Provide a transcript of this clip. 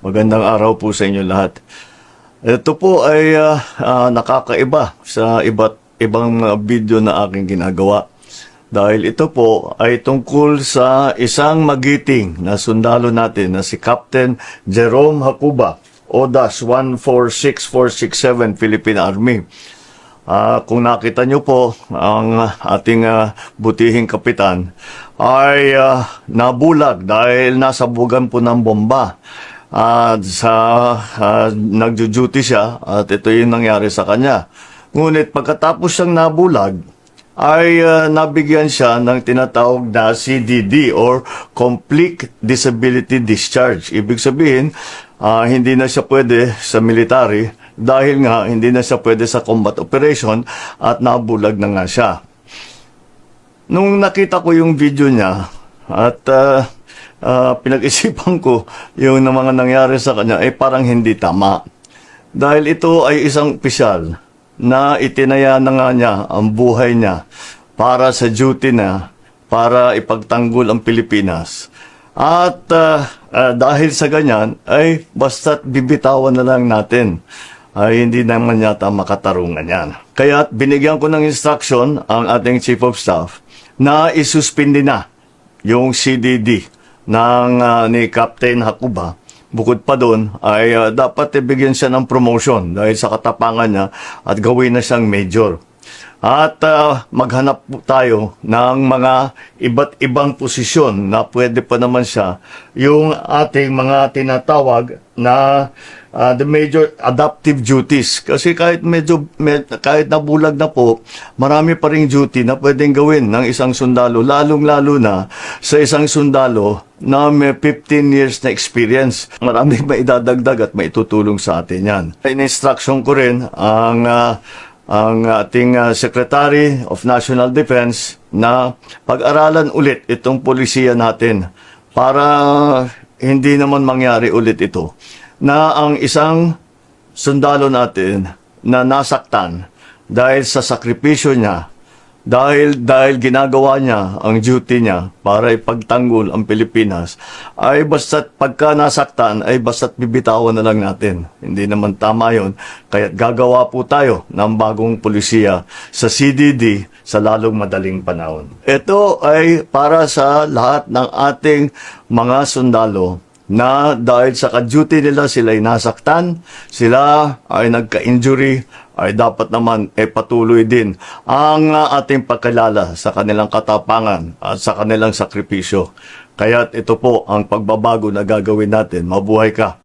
Magandang araw po sa inyo lahat. Ito po ay nakakaiba sa iba't ibang video na aking ginagawa. Dahil ito po ay tungkol sa isang magiting na sundalo natin na si Captain Jerome Hacuba, ODAS 146467 Philippine Army. Kung nakita nyo po, ang ating butihing kapitan ay nabulag dahil nasabugan po ng bomba. Nagjo-duty siya at ito yung nangyari sa kanya. Ngunit pagkatapos siyang nabulag, ay nabigyan siya ng tinatawag na CDD or Complete Disability Discharge. Ibig sabihin, hindi na siya pwede sa military dahil nga hindi na siya pwede sa combat operation at nabulag na nga siya. Nung nakita ko yung video niya at pinag-isipan ko yung mga nangyari sa kanya, parang hindi tama. Dahil ito ay isang opisyal na itinaya na nga niya ang buhay niya para sa duty na, para ipagtanggol ang Pilipinas. At dahil sa ganyan, ay basta't bibitawan na lang natin. Ay hindi naman yata makatarungan yan. Kaya binigyan ko ng instruction ang ating Chief of Staff na isuspindi na yung CDD ni Captain Hacuba. Bukod pa doon ay dapat ibigyan siya ng promotion dahil sa katapangan niya at gawin na siyang major. At maghanap po tayo ng mga iba't ibang posisyon na pwede pa naman siya yung ating mga tinatawag na the major adaptive duties. Kasi kahit kahit nabulag na po, marami pa ring duty na pwedeng gawin ng isang sundalo, lalong-lalo na sa isang sundalo na may 15 years na experience. Maraming maidadagdag at maitutulong sa atin yan. In-instruction ko rin ang ating Secretary of National Defense na pag-aralan ulit itong polisiya natin para hindi naman mangyari ulit ito na ang isang sundalo natin na nasaktan dahil sa sakripisyo niya, dahil ginagawa niya ang duty niya para ipagtanggol ang Pilipinas, ay basta't pagka nasaktan ay basta't bibitawan na lang natin. Hindi naman tama yun. Kaya gagawa po tayo ng bagong polisiya sa CDD sa lalong madaling panahon. Ito ay para sa lahat ng ating mga sundalo na dahil sa ka-duty nila sila ay nasaktan, sila ay nagka-injury, ay dapat naman patuloy din ang ating pagkilala sa kanilang katapangan at sa kanilang sakripisyo. Kaya ito po ang pagbabago na gagawin natin. Mabuhay ka!